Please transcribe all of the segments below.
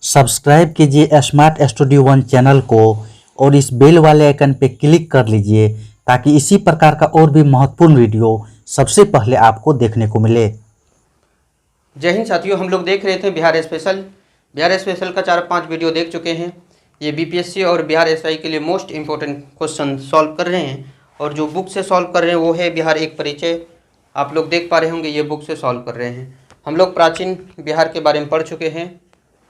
Subscribe कीजिए smart studio one channel को और इस बेल वाले आइकन पे क्लिक कर लीजिए ताकि इसी प्रकार का और भी महत्वपूर्ण वीडियो सबसे पहले आपको देखने को मिले। जय हिंद साथियों, हम लोग देख रहे थे बिहार स्पेशल का 4-5 वीडियो देख चुके हैं। ये बीपीएससी और बिहार एसआई के लिए मोस्ट इम्पोर्टेंट क्वेश्चन सॉल्व कर रहे हैं और जो बुक से सॉल्व कर रहे हैं वो है बिहार एक परिचय। आप लोग देख पा रहे होंगे, ये बुक से सॉल्व कर रहे हैं। हम लोग प्राचीन बिहार के बारे में पढ़ चुके हैं,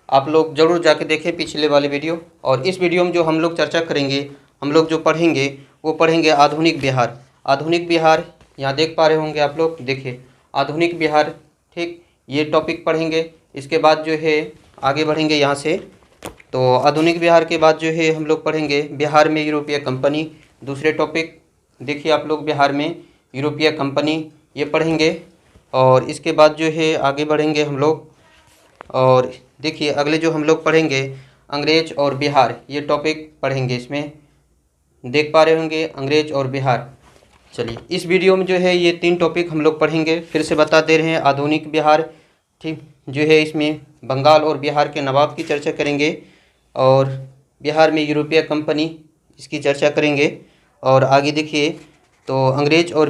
आप लोग ज़रूर जाके देखें पिछले वाले वीडियो। और इस वीडियो में जो हम लोग चर्चा करेंगे, हम लोग जो पढ़ेंगे वो पढ़ेंगे आधुनिक बिहार। आधुनिक बिहार यहाँ देख पा रहे होंगे आप लोग, देखिए आधुनिक बिहार, ठीक, ये टॉपिक पढ़ेंगे। इसके बाद जो है आगे बढ़ेंगे यहाँ से, तो आधुनिक बिहार के बाद जो है हम लोग पढ़ेंगे बिहार में यूरोपीय कंपनी। दूसरे टॉपिक देखिए आप लोग, बिहार में यूरोपीय कंपनी, ये पढ़ेंगे। और इसके बाद जो है आगे बढ़ेंगे हम लोग, और देखिए अगले जो हम लोग पढ़ेंगे अंग्रेज और बिहार, ये टॉपिक पढ़ेंगे। इसमें देख पा रहे होंगे अंग्रेज और बिहार। चलिए इस वीडियो में जो है ये 3 टॉपिक हम लोग पढ़ेंगे। फिर से बता दे रहे हैं, आधुनिक बिहार, ठीक, जो है इसमें बंगाल और बिहार के नवाब की चर्चा करेंगे और बिहार में यूरोपीय कंपनी, इसकी चर्चा करेंगे। और आगे देखिए तो अंग्रेज और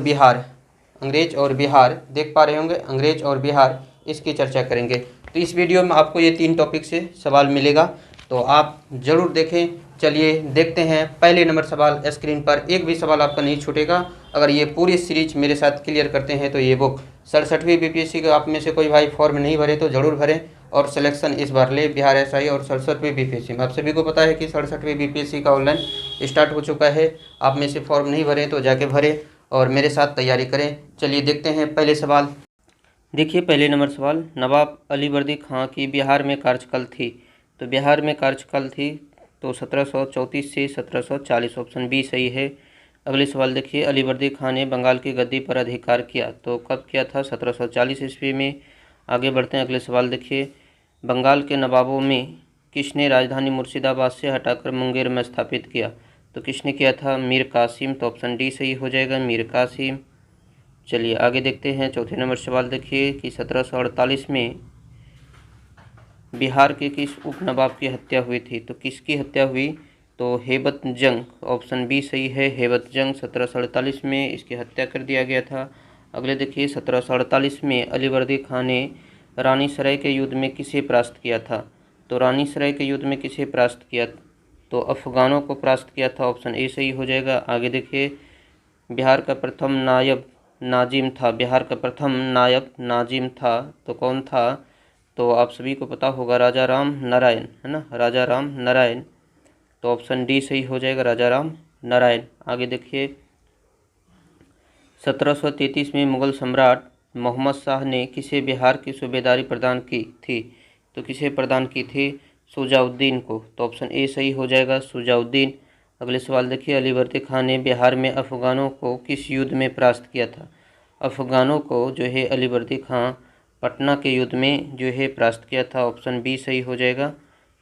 बिहार देख पा रहे होंगे, अंग्रेज और बिहार, इसकी चर्चा करेंगे। तो इस वीडियो में आपको ये 3 टॉपिक से सवाल मिलेगा, तो आप ज़रूर देखें। चलिए देखते हैं पहले नंबर सवाल स्क्रीन पर। एक भी सवाल आपका नहीं छूटेगा अगर ये पूरी सीरीज मेरे साथ क्लियर करते हैं। तो ये बुक 67वीं बीपीएससी का आप में से कोई भाई फॉर्म नहीं भरे तो ज़रूर भरें और सिलेक्शन इस बार ले बिहार एसआई और 67वीं बीपीएससी में। आप सभी को पता है कि 67वीं बीपीएससी का ऑनलाइन स्टार्ट हो चुका है। आप में से फॉर्म नहीं भरे तो जाके भरें और मेरे साथ तैयारी करें। चलिए देखते हैं पहले सवाल। देखिए पहले नंबर सवाल, नवाब अलीवर्दी खां की बिहार में कार्यकाल थी। तो बिहार में कार्यकाल थी तो 1734 से 1740, ऑप्शन बी सही है। अगले सवाल देखिए, अलीवर्दी खां ने बंगाल की गद्दी पर अधिकार किया तो कब किया था? 1740 ईस्वी में। आगे बढ़ते हैं, अगले सवाल देखिए, बंगाल के नवाबों में किसने राजधानी मुर्शिदाबाद से हटाकर मुंगेर में स्थापित किया? तो किसने किया था? मीर कासिम। तो ऑप्शन डी सही हो जाएगा, मीर कासिम। चलिए आगे देखते हैं, चौथे नंबर सवाल देखिए कि 1748 में बिहार के किस उपनवाब की हत्या हुई थी? तो किसकी हत्या हुई? तो हेबत जंग, ऑप्शन बी सही है, हेबत जंग 1748 में इसकी हत्या कर दिया गया था। अगले देखिए, 1748 में अलीवर्दी खां ने रानी सराय के युद्ध में किसे परास्त किया था? तो रानी सराय के युद्ध में किसे परास्त किया? तो अफगानों को परास्त किया था, ऑप्शन ए सही हो जाएगा। आगे देखिए, बिहार का प्रथम नायब नाजिम था, बिहार का प्रथम नायब नाजिम था तो कौन था? तो आप सभी को पता होगा, राजा राम नारायण, है ना, राजा राम नारायण। तो ऑप्शन डी सही हो जाएगा, राजा राम नारायण। आगे देखिए, 1733 में मुगल सम्राट मोहम्मद शाह ने किसे बिहार की सूबेदारी प्रदान की थी? तो किसे प्रदान की थी? शुजाउद्दीन को। तो ऑप्शन ए सही हो जाएगा, शुजाउद्दीन। अगले सवाल देखिए, अलीवर्दी खां ने बिहार में अफगानों को किस युद्ध में परास्त किया था? अफगानों को जो है अलीवर्दी खां पटना के युद्ध में जो है परास्त किया था, ऑप्शन बी सही हो जाएगा।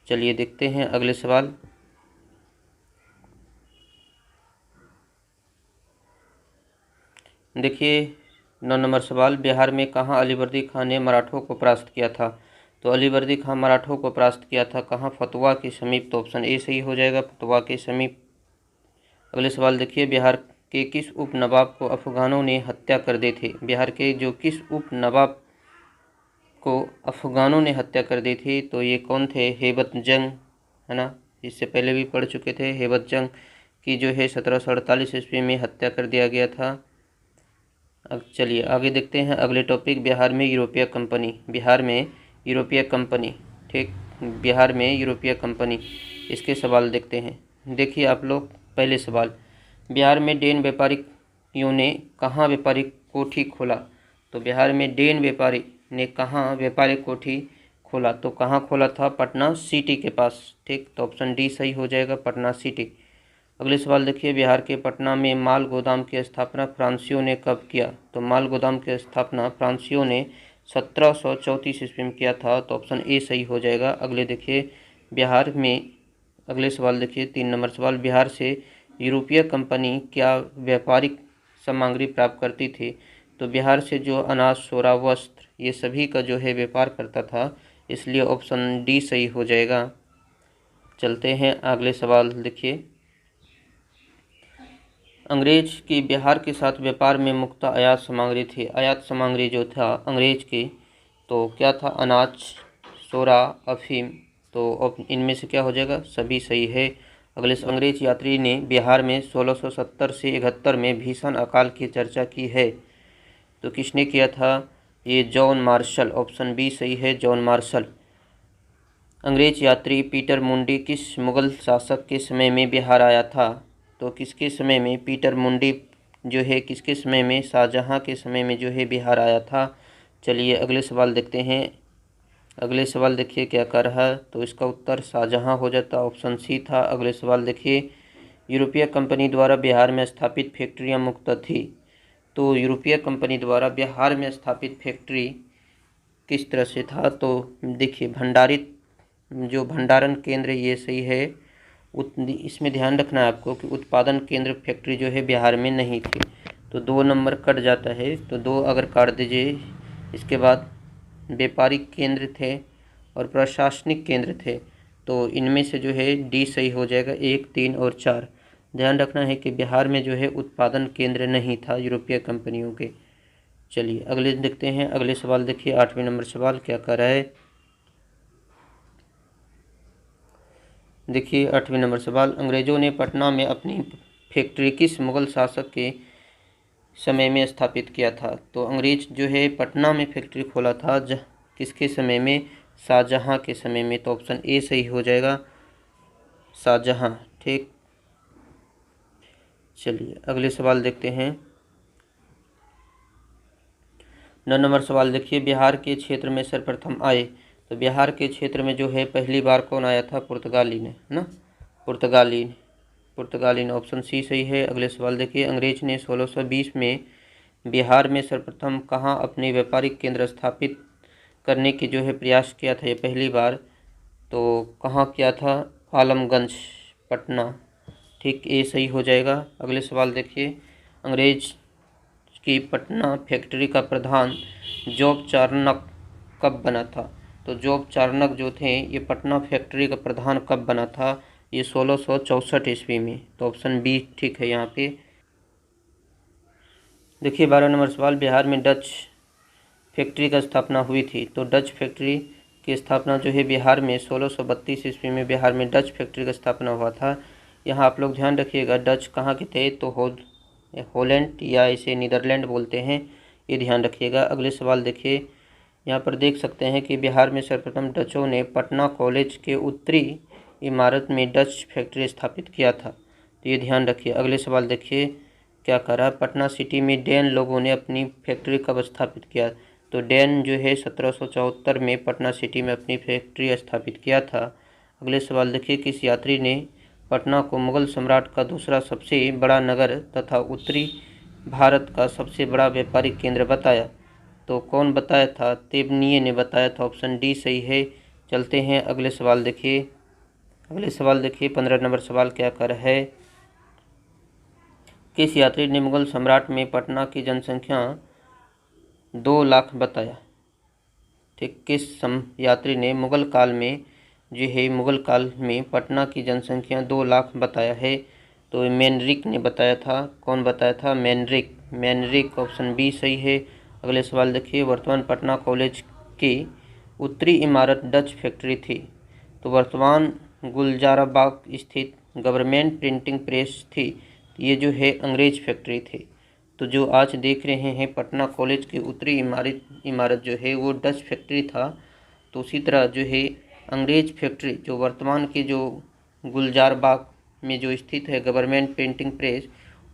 चलिए देखते हैं अगले सवाल। देखिए 9 नंबर सवाल, बिहार में कहाँ अलीवर्दी खां ने मराठों को परास्त किया था? तो अलीवर्दी खां मराठों को परास्त किया था कहाँ? फतुहा के समीप। तो ऑप्शन ए सही हो जाएगा, फतुहा के समीप। अगले सवाल देखिए, बिहार के किस उप नवाब को अफगानों ने हत्या कर दी थी? बिहार के जो किस उप नवाब को अफगानों ने हत्या कर दी थी? तो ये कौन थे? हेबत जंग, है ना, इससे पहले भी पढ़ चुके थे। हेबत जंग की जो है 1748 ईस्वी में हत्या कर दिया गया था। अब चलिए आगे देखते हैं अगले टॉपिक, बिहार में यूरोपीय कंपनी। बिहार में यूरोपीय कंपनी, ठीक, बिहार में यूरोपीय कंपनी, इसके सवाल देखते हैं। देखिए आप लोग, पहले सवाल, बिहार में डेन व्यापारियों ने कहाँ व्यापारिक कोठी खोला? तो बिहार में डेन व्यापारी ने कहाँ व्यापारिक कोठी खोला? तो कहाँ खोला था? पटना सिटी के पास, ठीक। तो ऑप्शन डी सही हो जाएगा, पटना सिटी। अगले सवाल देखिए, बिहार के पटना में माल गोदाम की स्थापना फ्रांसीसियों ने कब किया? तो माल गोदाम की स्थापना फ्रांसीसियों ने 1734 ईस्वी में किया था। तो ऑप्शन ए सही हो जाएगा। अगले देखिए, बिहार में, अगले सवाल देखिए 3 नंबर सवाल, बिहार से यूरोपीय कंपनी क्या व्यापारिक सामग्री प्राप्त करती थी? तो बिहार से जो अनाज, सोरा, वस्त्र, ये सभी का जो है व्यापार करता था, इसलिए ऑप्शन डी सही हो जाएगा। चलते हैं अगले सवाल देखिए। अंग्रेज की बिहार के साथ व्यापार में मुख्य आयात सामग्री थी। आयात सामग्री जो था अंग्रेज की, तो क्या था? अनाज, सोरा, अफीम। तो अब इनमें से क्या हो जाएगा? सभी सही है। अगले अंग्रेज यात्री ने बिहार में 1670 से 71 में भीषण अकाल की चर्चा की है। तो किसने किया था? ये जॉन मार्शल। ऑप्शन बी सही है, जॉन मार्शल। अंग्रेज यात्री पीटर मुंडी किस मुगल शासक के समय में बिहार आया था? तो किसके समय में पीटर मुंडी जो है, किसके समय में? शाहजहां के समय में जो है बिहार आया था। चलिए अगले सवाल देखते हैं। अगले सवाल देखिए क्या कर रहा है। तो इसका उत्तर शाहजहां हो जाता, ऑप्शन सी था। अगले सवाल देखिए। यूरोपीय कंपनी द्वारा बिहार में स्थापित फैक्ट्रियां मुक्त थी। तो यूरोपीय कंपनी द्वारा बिहार में स्थापित फैक्ट्री किस तरह से था? तो देखिए भंडारित जो भंडारण केंद्र, ये सही है। इसमें ध्यान रखना है आपको कि उत्पादन केंद्र फैक्ट्री जो है बिहार में नहीं थी। तो 2 नंबर कट जाता है, तो 2 अगर काट दीजिए। इसके बाद व्यापारिक केंद्र थे और प्रशासनिक केंद्र थे। तो इनमें से जो है डी सही हो जाएगा, 1, 3 और 4। ध्यान रखना है कि बिहार में जो है उत्पादन केंद्र नहीं था यूरोपीय कंपनियों के। चलिए अगले देखते हैं। अगले सवाल देखिए, 8वें नंबर सवाल क्या कर रहा है। देखिए 8वें नंबर सवाल। अंग्रेजों ने पटना में अपनी फैक्ट्री किस मुगल शासक के समय में स्थापित किया था? तो अंग्रेज जो है पटना में फैक्ट्री खोला था किसके समय में? शाहजहां के समय में। तो ऑप्शन ए सही हो जाएगा, शाहजहां। ठीक, चलिए अगले सवाल देखते हैं। 9 नंबर सवाल देखिए। बिहार के क्षेत्र में सर्वप्रथम आए। तो बिहार के क्षेत्र में जो है पहली बार कौन आया था? पुर्तगाली ने, है ना? पुर्तगाली ने। ऑप्शन सी सही है। अगले सवाल देखिए। अंग्रेज ने 1620 में बिहार में सर्वप्रथम कहाँ अपने व्यापारिक केंद्र स्थापित करने की जो है प्रयास किया था? ये पहली बार तो कहाँ किया था? आलमगंज, पटना। ठीक, ए सही हो जाएगा। अगले सवाल देखिए। अंग्रेज की पटना फैक्ट्री का प्रधान जॉब चार्नक कब बना था? तो जॉब चार्नक जो थे, ये पटना फैक्ट्री का प्रधान कब बना था? ये 1664 ईस्वी में। तो ऑप्शन बी ठीक है यहाँ पे। देखिए 12 नंबर सवाल। बिहार में डच फैक्ट्री का स्थापना हुई थी। तो डच फैक्ट्री की स्थापना जो है बिहार में 1632 ईस्वी में बिहार में डच फैक्ट्री का स्थापना हुआ था। यहाँ आप लोग ध्यान रखिएगा, डच कहाँ के थे? तो हॉलैंड या इसे नीदरलैंड बोलते हैं, ये ध्यान रखिएगा। अगले सवाल देखिए। यहाँ पर देख सकते हैं कि बिहार में सर्वप्रथम डचों ने पटना कॉलेज के उत्तरी इमारत में डच फैक्ट्री स्थापित किया था। तो ये ध्यान रखिए। अगले सवाल देखिए क्या करा। पटना सिटी में डैन लोगों ने अपनी फैक्ट्री कब स्थापित किया? तो डैन जो है 1774 में पटना सिटी में अपनी फैक्ट्री स्थापित किया था। अगले सवाल देखिए। किस यात्री ने पटना को मुगल सम्राट का दूसरा सबसे बड़ा नगर तथा उत्तरी भारत का सबसे बड़ा व्यापारिक केंद्र बताया? तो कौन बताया था? तेबनिये ने बताया था। ऑप्शन डी सही है। चलते हैं अगले सवाल देखिए। अगले सवाल देखिए 15 नंबर सवाल क्या कर है। किस यात्री ने मुगल सम्राट में पटना की जनसंख्या 2 लाख बताया? ठीक, किस यात्री ने मुगल काल में पटना की जनसंख्या 2 लाख बताया है? तो मैनरिक ने बताया था। कौन बताया था? मैनरिक। ऑप्शन बी सही है। अगले सवाल देखिए। वर्तमान पटना कॉलेज की उत्तरी इमारत डच फैक्ट्री थी। तो वर्तमान गुलजाराबाग स्थित गवर्नमेंट प्रिंटिंग प्रेस थी। ये जो है अंग्रेज फैक्ट्री थी। तो जो आज देख रहे हैं पटना कॉलेज की उत्तरी इमारत जो है वो डच फैक्ट्री था। तो उसी तरह जो है अंग्रेज फैक्ट्री जो वर्तमान की जो गुलजारबाग में जो स्थित है गवर्नमेंट प्रिंटिंग प्रेस,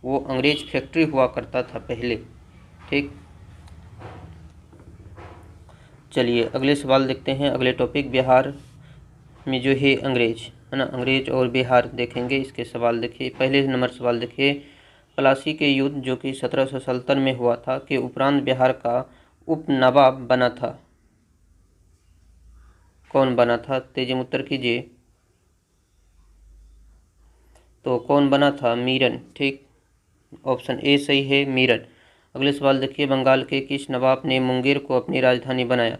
वो अंग्रेज फैक्ट्री हुआ करता था पहले। ठीक, चलिए अगले सवाल देखते हैं। अगले टॉपिक बिहार में जो है अंग्रेज, है ना, अंग्रेज और बिहार देखेंगे। इसके सवाल देखिए। पहले नंबर सवाल देखिए। प्लासी के युद्ध जो कि 1757 में हुआ था के उपरांत बिहार का उप नवाब बना था। कौन बना था? तेजी में उत्तर कीजिए। तो कौन बना था? मीरन। ठीक, ऑप्शन ए सही है, मीरन। अगले सवाल देखिए। बंगाल के किस नवाब ने मुंगेर को अपनी राजधानी बनाया?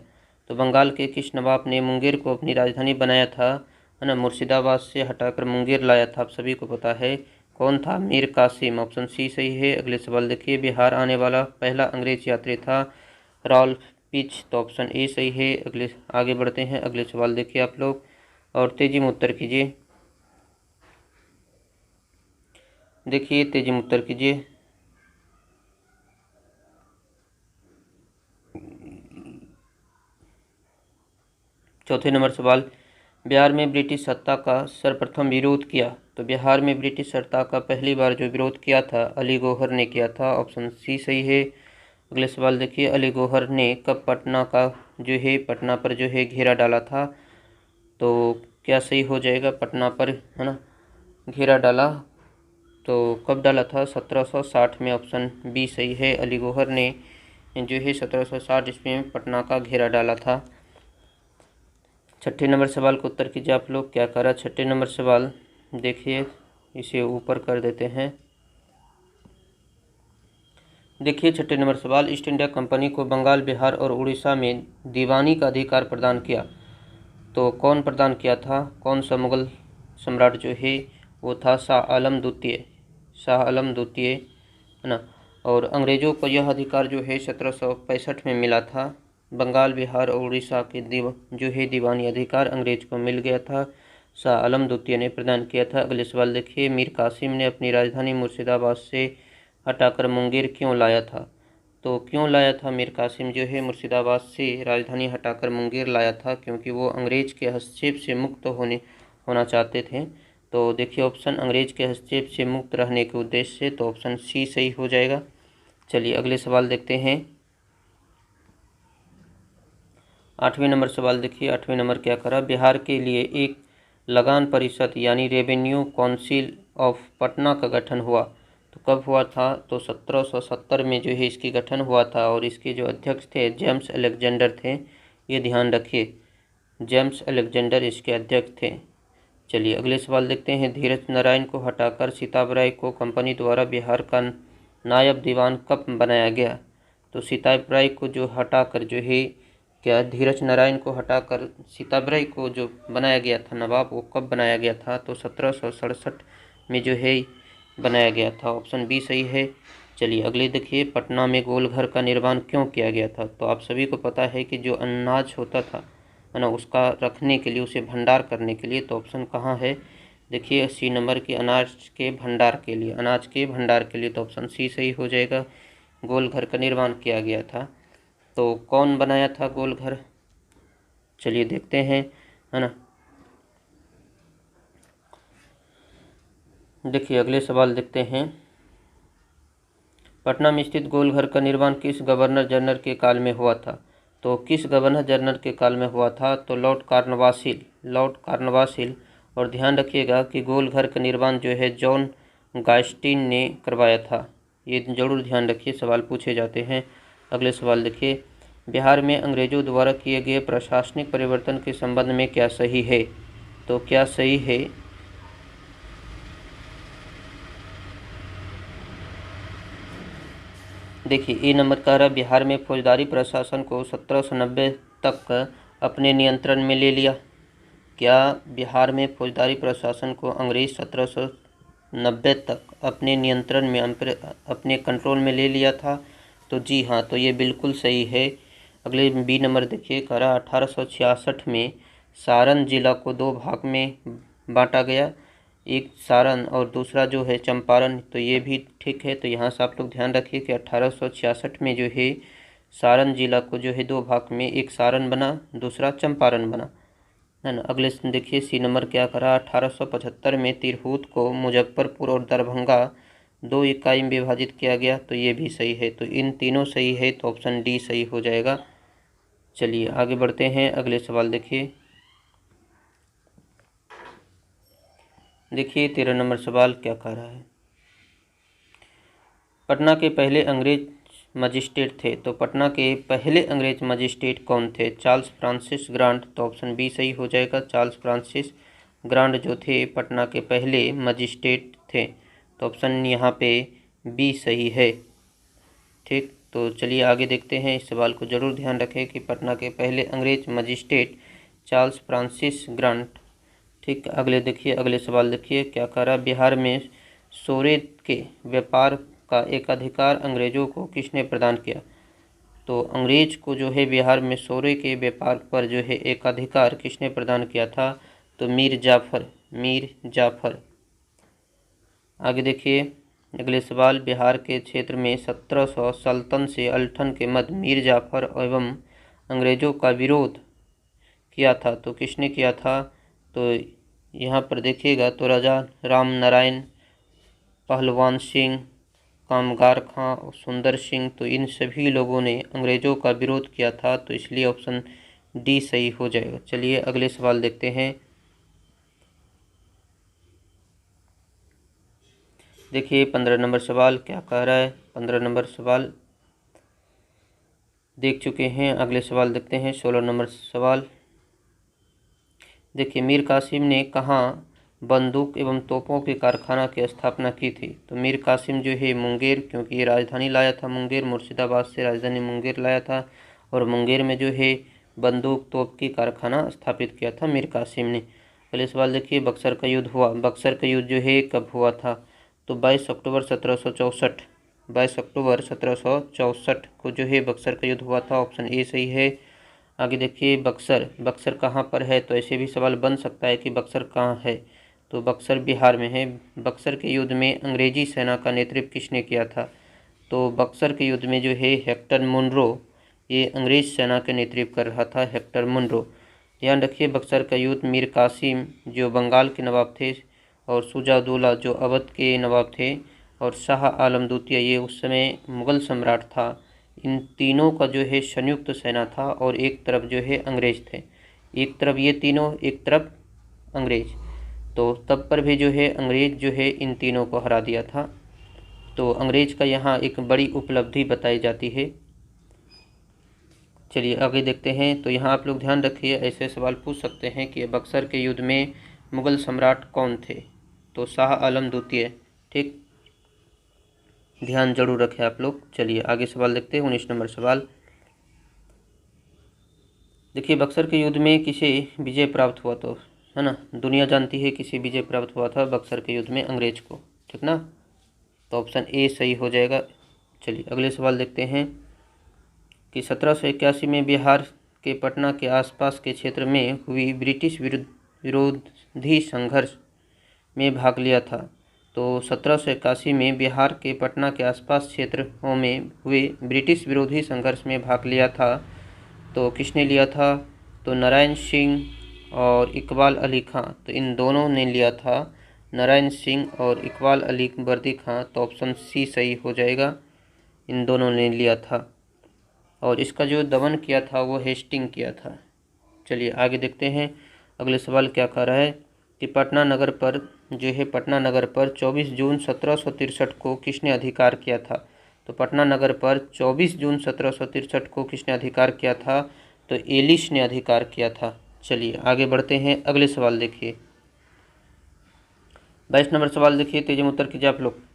तो बंगाल के किस नवाब ने मुंगेर को अपनी राजधानी बनाया था, है ना, मुर्शिदाबाद से हटाकर मुंगेर लाया था, आप सभी को पता है। कौन था? मीर कासिम, ऑप्शन सी सही है। अगले सवाल देखिए, बिहार आने वाला पहला अंग्रेज यात्री था रॉल्फ पिच, तो ऑप्शन ए सही है। अगले आगे बढ़ते हैं, अगले सवाल देखिए आप लोग और तेजी में उत्तर कीजिए। देखिए तेजी में उत्तर कीजिए। चौथे नंबर सवाल, बिहार में ब्रिटिश सत्ता का सर्वप्रथम विरोध किया, तो बिहार में ब्रिटिश सत्ता का पहली बार जो विरोध किया था अली गौहर ने किया था, ऑप्शन सी सही है। अगले सवाल देखिए, अली गौहर ने कब पटना पर जो है घेरा डाला था, तो क्या सही हो जाएगा? पटना पर, है ना, घेरा डाला, तो कब डाला था? 1760 में, ऑप्शन बी सही है। अली गौहर ने जो है 1760 ईस्वी में पटना का घेरा डाला था। छठे नंबर सवाल को उत्तर कीजिए आप लोग, क्या करा? छठे नंबर सवाल देखिए, इसे ऊपर कर देते हैं। देखिए छठे नंबर सवाल, ईस्ट इंडिया कंपनी को बंगाल, बिहार और उड़ीसा में दीवानी का अधिकार प्रदान किया, तो कौन प्रदान किया था? कौन सा मुगल सम्राट जो है वो था? शाह आलम द्वितीय, है ना। और अंग्रेज़ों को यह अधिकार जो है 1765 में मिला था। बंगाल, बिहार और उड़ीसा के जो है दीवानी अधिकार अंग्रेज को मिल गया था, शाह आलम द्वितीय ने प्रदान किया था। अगले सवाल देखिए, मीर कासिम ने अपनी राजधानी मुर्शिदाबाद से हटाकर मुंगेर क्यों लाया था, तो क्यों लाया था मीर कासिम जो है मुर्शिदाबाद से राजधानी हटाकर मुंगेर लाया था? क्योंकि वो अंग्रेज के हस्तक्षेप से मुक्त होना चाहते थे। तो देखिए ऑप्शन, अंग्रेज के हस्तक्षेप से मुक्त रहने के उद्देश्य से, तो ऑप्शन सी सही हो जाएगा। चलिए अगले सवाल देखते हैं। 8वें नंबर सवाल देखिए, 8वें नंबर क्या करा? बिहार के लिए एक लगान परिषद यानी रेवेन्यू काउंसिल ऑफ पटना का गठन हुआ, तो कब हुआ था? तो 1770 में जो है इसकी गठन हुआ था और इसके जो अध्यक्ष थे जेम्स अलेक्जेंडर थे, ये ध्यान रखिए, जेम्स अलेक्जेंडर इसके अध्यक्ष थे। चलिए अगले सवाल देखते हैं, धीरज नारायण को हटाकर सीताब राय को कंपनी द्वारा बिहार का नायब दीवान कब बनाया गया? तो सीताब राय को जो हटाकर जो है, क्या धीरज नारायण को हटाकर सीताब राय को जो बनाया गया था नवाब, वो कब बनाया गया था? तो 1767 में जो है बनाया गया था, ऑप्शन बी सही है। चलिए अगले देखिए, पटना में गोलघर का निर्माण क्यों किया गया था? तो आप सभी को पता है कि जो अनाज होता था, है ना, उसका रखने के लिए, उसे भंडार करने के लिए, तो ऑप्शन कहाँ है? देखिए सी नंबर की, अनाज के भंडार के लिए, तो ऑप्शन सी सही हो जाएगा। गोलघर का निर्माण किया गया था, तो कौन बनाया था गोलघर? चलिए देखते हैं, है ना। देखिए अगले सवाल देखते हैं, पटना में स्थित गोलघर का निर्माण किस गवर्नर जनरल के काल में हुआ था? तो किस गवर्नर जनरल के काल में हुआ था? तो लॉर्ड कार्नवासिल। और ध्यान रखिएगा कि गोलघर का निर्माण जो है जॉन गास्टिन ने करवाया था, ये जरूर ध्यान रखिए, सवाल पूछे जाते हैं। अगले सवाल देखिए, बिहार में अंग्रेजों द्वारा किए गए प्रशासनिक परिवर्तन के संबंध में क्या सही है? तो क्या सही है? देखिए ए नंबर कह रहा, बिहार में फौजदारी प्रशासन को 1790 तक अपने नियंत्रण में ले लिया। क्या बिहार में फौजदारी प्रशासन को अंग्रेज 1790 तक अपने नियंत्रण में, अपने कंट्रोल में ले लिया था? तो जी हाँ, तो ये बिल्कुल सही है। अगले बी नंबर देखिए, कह रहा 1866 में सारण जिला को दो भाग में बांटा गया, एक सारण और दूसरा जो है चंपारण, तो ये भी ठीक है। तो यहाँ से आप लोग ध्यान रखिए कि 1866 में जो है सारण जिला को जो है दो भाग में, एक सारण बना, दूसरा चंपारण बना, है ना। अगले देखिए सी नंबर क्या करा, 1875 में तिरहुत को मुजफ्फरपुर और दरभंगा दो इकाई में विभाजित किया गया, तो ये भी सही है। तो इन तीनों सही है, तो ऑप्शन डी सही हो जाएगा। चलिए आगे बढ़ते हैं, अगले सवाल देखिए। देखिए 13 नंबर सवाल क्या कह रहा है, पटना के पहले अंग्रेज मजिस्ट्रेट थे, तो पटना के पहले अंग्रेज मजिस्ट्रेट कौन थे? चार्ल्स फ्रांसिस ग्रांट, तो ऑप्शन बी सही हो जाएगा। चार्ल्स फ्रांसिस ग्रांट जो थे पटना के पहले मजिस्ट्रेट थे, तो ऑप्शन यहाँ पे बी सही है। ठीक, तो चलिए आगे देखते हैं। इस सवाल को ज़रूर ध्यान रखें कि पटना के पहले अंग्रेज मजिस्ट्रेट चार्ल्स फ्रांसिस ग्रांट। ठीक, अगले देखिए, अगले सवाल देखिए क्या कह रहा है। बिहार में सोरे के व्यापार का एकाधिकार अंग्रेजों को किसने प्रदान किया? तो अंग्रेज को जो है बिहार में सोरे के व्यापार पर जो है एकाधिकार किसने प्रदान किया था? तो मीर जाफर। आगे देखिए, अगले सवाल। बिहार के क्षेत्र में 1700 सल्तन से अल्ठन के मध्य मीर जाफर एवं अंग्रेजों का विरोध किया था, तो किसने किया था? तो यहाँ पर देखिएगा तो राजा राम नारायण, पहलवान सिंह, कामगार खां और सुंदर सिंह, तो इन सभी लोगों ने अंग्रेजों का विरोध किया था, तो इसलिए ऑप्शन डी सही हो जाएगा। चलिए अगले सवाल देखते हैं। देखिए 15 नंबर सवाल क्या कह रहा है। 15 नंबर सवाल देख चुके हैं, अगले सवाल देखते हैं। 16 नंबर सवाल देखिए, मीर कासिम ने कहाँ बंदूक एवं तोपों के कारखाना की स्थापना की थी? तो मीर कासिम जो है मुंगेर, क्योंकि ये राजधानी लाया था मुंगेर, मुर्शिदाबाद से राजधानी मुंगेर लाया था, और मुंगेर में जो है बंदूक तोप की कारखाना स्थापित किया था मीर कासिम ने। अगले सवाल देखिए, बक्सर का युद्ध हुआ। बक्सर का युद्ध जो है कब हुआ था? तो 22 अक्टूबर 1764। 22 अक्टूबर 1764 को जो है बक्सर का युद्ध हुआ था। ऑप्शन ए सही है। आगे देखिए, बक्सर कहाँ पर है? तो ऐसे भी सवाल बन सकता है कि बक्सर कहाँ है, तो बक्सर बिहार में है। बक्सर के युद्ध में अंग्रेजी सेना का नेतृत्व किसने किया था? तो बक्सर के युद्ध में जो है हेक्टर मुनरो, ये अंग्रेज सेना का नेतृत्व कर रहा था, हेक्टर मुनरो। ध्यान रखिए, बक्सर का युद्ध मीर कासिम जो बंगाल के नवाब थे, और शुजाउद्दौला जो अवध के नवाब थे, और शाह आलम द्वितीय ये उस समय मुग़ल सम्राट था, इन तीनों का जो है संयुक्त सेना था, और एक तरफ जो है अंग्रेज थे। एक तरफ ये तीनों, एक तरफ अंग्रेज, तो तब पर भी जो है अंग्रेज जो है इन तीनों को हरा दिया था। तो अंग्रेज का यहाँ एक बड़ी उपलब्धि बताई जाती है। चलिए आगे देखते हैं। तो यहाँ आप लोग ध्यान रखिए, ऐसे सवाल पूछ सकते हैं कि बक्सर के युद्ध में मुग़ल सम्राट कौन थे? तो शाह आलम द्वितीय। ठीक, ध्यान जरूर रखें आप लोग। चलिए आगे सवाल देखते हैं। 19 नंबर सवाल देखिए, बक्सर के युद्ध में किसे विजय प्राप्त हुआ? तो है ना, दुनिया जानती है किसे विजय प्राप्त हुआ था बक्सर के युद्ध में? अंग्रेज को। ठीक ना, तो ऑप्शन ए सही हो जाएगा। चलिए अगले सवाल देखते हैं कि 1781 में बिहार के पटना के आसपास के क्षेत्र में हुई ब्रिटिश विरोधी संघर्ष में भाग लिया था। तो 1781 में बिहार के पटना के आसपास क्षेत्रों में हुए ब्रिटिश विरोधी संघर्ष में भाग लिया था, तो किसने लिया था? तो नारायण सिंह और इकबाल अली खां, तो इन दोनों ने लिया था, नारायण सिंह और इकबाल अली वर्दी खां, तो ऑप्शन सी सही हो जाएगा, इन दोनों ने लिया था। और इसका जो दमन किया था वो हेस्टिंग किया था। चलिए आगे देखते हैं। अगले सवाल क्या कह रहा है कि पटना नगर पर 24 जून 1763 को किसने अधिकार किया था? तो पटना नगर पर 24 जून 1763 को किसने अधिकार किया था? तो एलिस ने अधिकार किया था। चलिए आगे बढ़ते हैं। अगले सवाल देखिए, 22 नंबर सवाल देखिए, तेजी में उत्तर कीजिए आप लोग।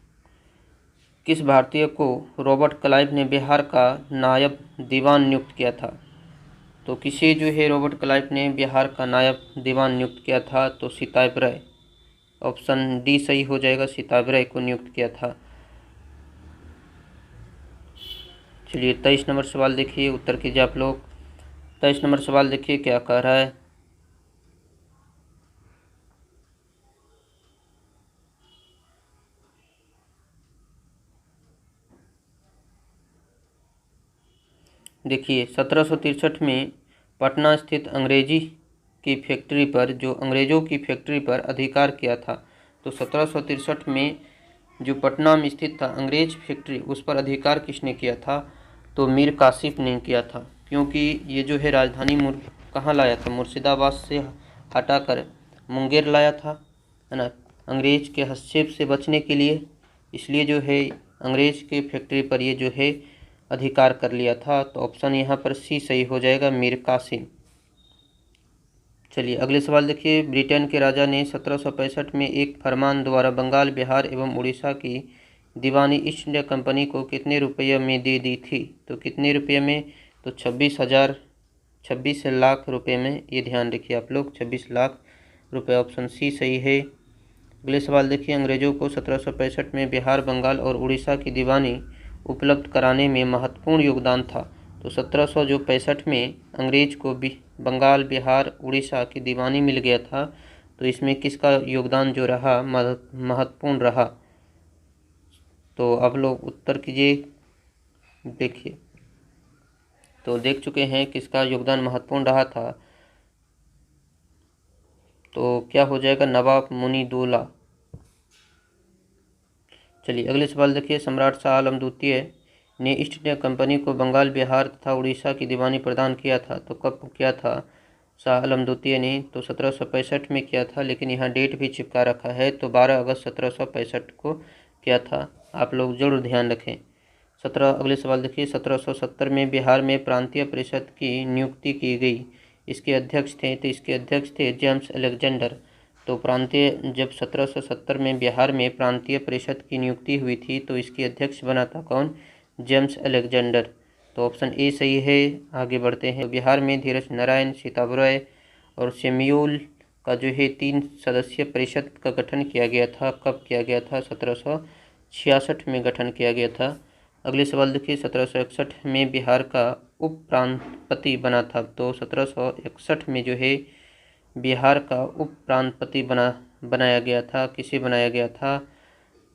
किस भारतीय को रॉबर्ट क्लाइव ने बिहार का नायब दीवान नियुक्त किया था? तो किसे जो है रॉबर्ट क्लाइव ने बिहार का नायब दीवान नियुक्त किया था? तो सिताब राय। ऑप्शन डी सही हो जाएगा, सिताब राय को नियुक्त किया था। चलिए 23 नंबर सवाल देखिए, उत्तर कीजिए आप लोग। 23 नंबर सवाल देखिए क्या कह रहा है। देखिए 1763 में पटना स्थित अंग्रेजों की फैक्ट्री पर अधिकार किया था। तो 1763 में जो पटना में स्थित था अंग्रेज फैक्ट्री, उस पर अधिकार किसने किया था? तो मीर कासिम ने किया था, क्योंकि ये जो है राजधानी कहाँ लाया था? मुर्शिदाबाद से हटाकर मुंगेर लाया था, है ना, अंग्रेज के हस्तक्षेप से बचने के लिए। इसलिए जो है अंग्रेज के फैक्ट्री पर ये जो है अधिकार कर लिया था। तो ऑप्शन यहाँ पर सी सही हो जाएगा, मीर कासिम। चलिए अगले सवाल देखिए, ब्रिटेन के राजा ने 1765 में एक फरमान द्वारा बंगाल, बिहार एवं उड़ीसा की दीवानी ईस्ट इंडिया कंपनी को कितने रुपये में दे दी थी? तो कितने रुपये में? तो 26 लाख रुपए में। ये ध्यान रखिए आप लोग, 26 लाख रुपए। ऑप्शन सी सही है। अगले सवाल देखिए, अंग्रेजों को 1765 में बिहार, बंगाल और उड़ीसा की दीवानी उपलब्ध कराने में महत्वपूर्ण योगदान था। तो 1765 में अंग्रेज को बंगाल, बिहार, उड़ीसा की दीवानी मिल गया था। तो इसमें किसका योगदान जो रहा महत्वपूर्ण रहा? तो आप लोग उत्तर कीजिए। देखिए, तो देख चुके हैं किसका योगदान महत्वपूर्ण रहा था। तो क्या हो जाएगा? नवाब मुनीदौला। चलिए अगले सवाल देखिए, सम्राट शाह आलम द्वितीय ने ईस्ट इंडिया कंपनी को बंगाल, बिहार तथा उड़ीसा की दीवानी प्रदान किया था। तो कब किया था शाह आलम द्वितीय ने? तो 1765 में किया था, लेकिन यहाँ डेट भी चिपका रखा है। तो 12 अगस्त 1765 को किया था। आप लोग जरूर ध्यान रखें। अगले सवाल देखिए, 1770 में बिहार में प्रांतीय परिषद की नियुक्ति की गई। इसके अध्यक्ष थे, तो इसके अध्यक्ष थे जेम्स अलेक्जेंडर। तो जब 1770 में बिहार में प्रांतीय परिषद की नियुक्ति हुई थी, तो इसकी अध्यक्ष बना था कौन? James Alexander. तो ऑप्शन ए सही है। आगे बढ़ते हैं। तो बिहार में धीरज नारायण, सीताबराय और सेम्यूल का जो है 3 सदस्यीय परिषद का गठन किया गया था। कब किया गया था? 1766 में गठन किया गया था। अगले सवाल देखिए, 1761 में बिहार का उप प्रांतपति बना था। तो 1761 में जो है बिहार का उप प्रांतपति बनाया गया था। किसे बनाया गया था?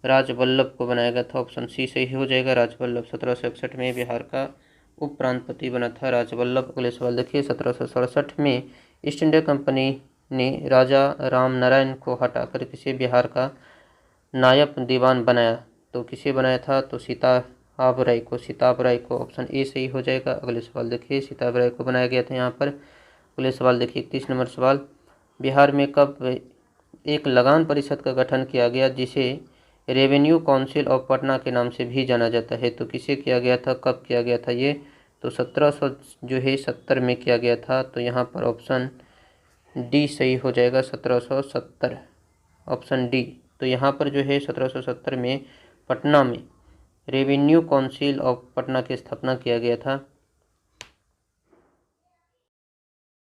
राजवल्लभ को बनाया गया था। ऑप्शन सी सही हो जाएगा, राजवल्लभ। 1761 में बिहार का उप प्रांतपति बना था राजवल्लभ। अगले सवाल देखिए, 1767 में ईस्ट इंडिया कंपनी ने राजा राम नारायण को हटाकर किसे बिहार का नायब दीवान बनाया? तो किसे बनाया था? तो सीताबराय को। ऑप्शन ए सही हो जाएगा। अगले सवाल देखिए, सीताबराय को बनाया गया था यहाँ पर। अगले सवाल देखिए, 31 नंबर सवाल, बिहार में कब एक लगान परिषद का गठन किया गया, जिसे रेवेन्यू काउंसिल ऑफ पटना के नाम से भी जाना जाता है? तो किसे किया गया था? कब किया गया था ये? तो 1770 में किया गया था। तो यहाँ पर ऑप्शन डी सही हो जाएगा, 1770। Option D. तो यहाँ पर जो है 1770 में पटना में रेवेन्यू काउंसिल ऑफ पटना की स्थापना किया गया था।